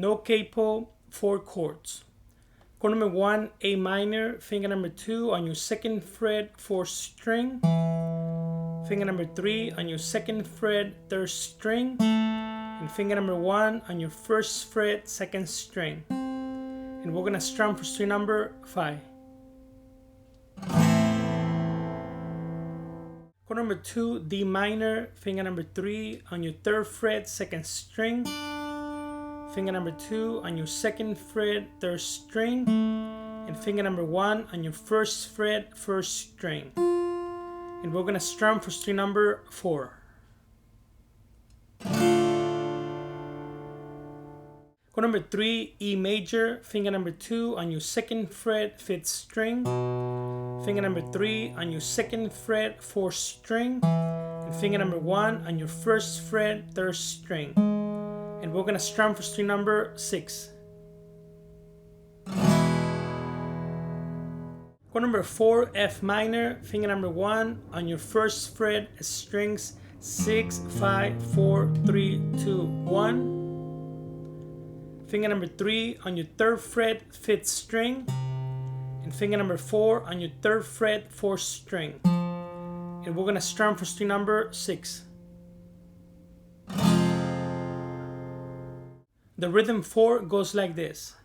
no capo, 4 chords. Chord number 1, A minor, finger number 2 on your 2nd fret, 4th string. Finger number 3 on your 2nd fret, 3rd string. And finger number 1 on your 1st fret, 2nd string. And we're gonna strum for string number 5. Chord number 2, D minor, finger number 3 on your 3rd fret, 2nd string. Finger number 2 on your 2nd fret, 3rd string. And finger number 1 on your 1st fret, 1st string. And we're gonna strum for string number 4. Chord number 3, E major, finger number 2 on your 2nd fret, 5th string. Finger number 3 on your 2nd fret, 4th string. And finger number 1 on your 1st fret, 3rd string. And we're gonna strum for string number 6. Chord number 4, F minor, finger number 1 on your 1st fret, strings 6, 5, 4, 3, 2, 1. Finger number 3 on your 3rd fret, 5th string. And finger number 4 on your 3rd fret, 4th string. And we're gonna strum for string number 6. The rhythm 4 goes like this.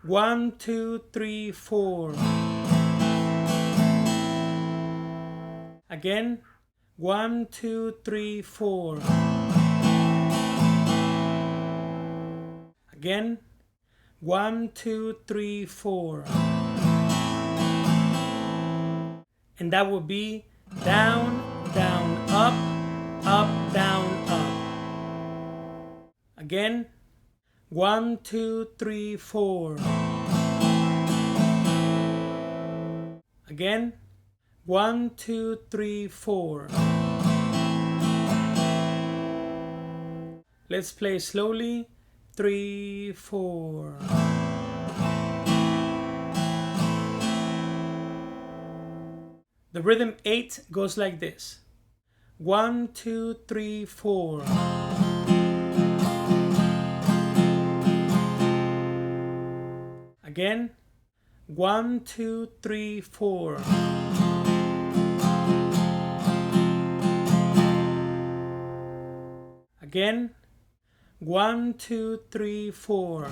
1, 2, 3, 4. Again. 1, 2, 3, 4. Again. 1, 2, 3, 4. And that would be down, down, up, up, down, up. Again. 1, 2, 3, 4. Again. 1, 2, 3, 4. Let's play slowly. 3, 4. The rhythm 8 goes like this. 1, 2, 3, 4. Again. 1, 2, 3, 4. Again. 1, 2, 3, 4.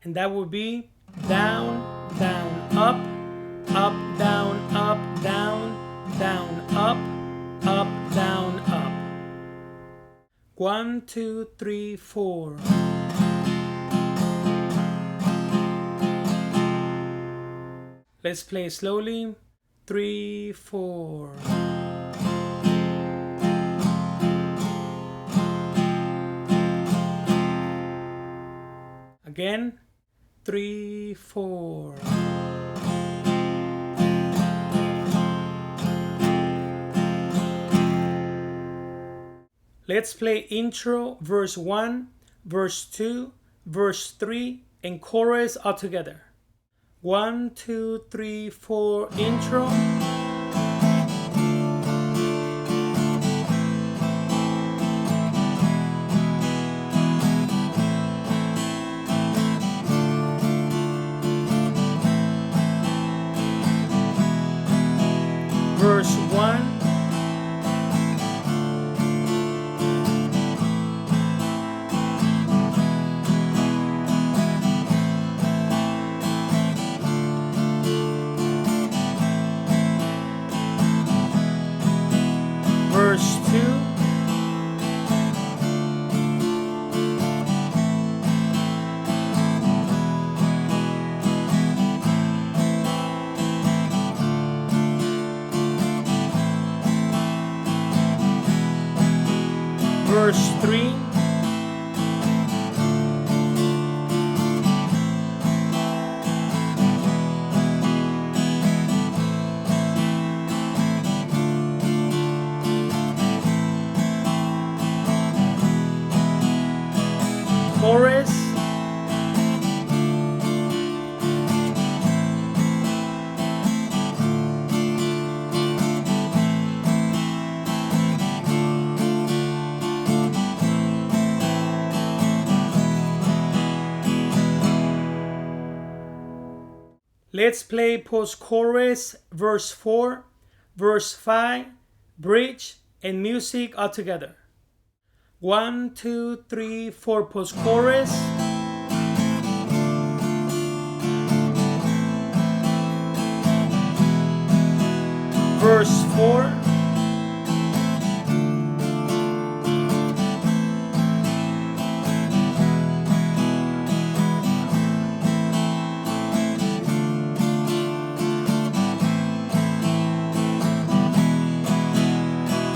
And that would be down, down, up, up, down, up, down, down, up, up, down, up. 1, 2, 3, 4. Let's play slowly. 3, 4. Again. 3, 4. Let's play intro, verse 1, verse 2, verse 3, and chorus all together. 1, 2, 3, 4, intro. Verse 1. Verse 2. Verse 3. Chorus. Let's play post-chorus, verse 4, verse 5, bridge, and music all together. 1, 2, 3, 4, post-chorus. Verse 4.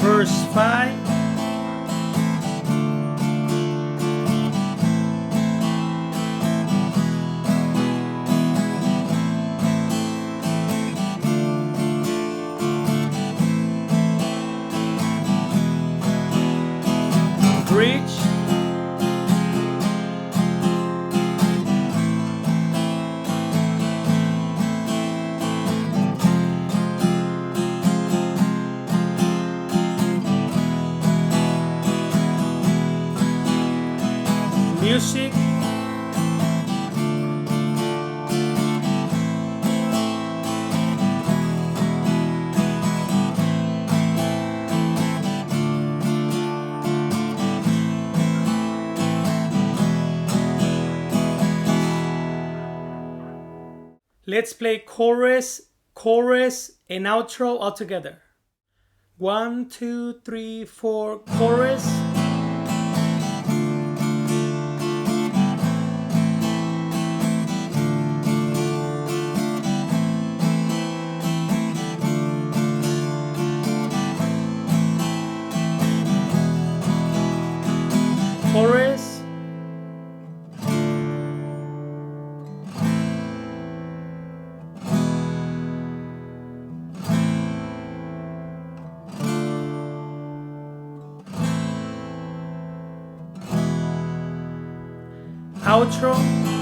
Verse 5. Bridge. Music. Let's play chorus, and outro all together. 1, 2, 3, 4, chorus. Chorus. Outro.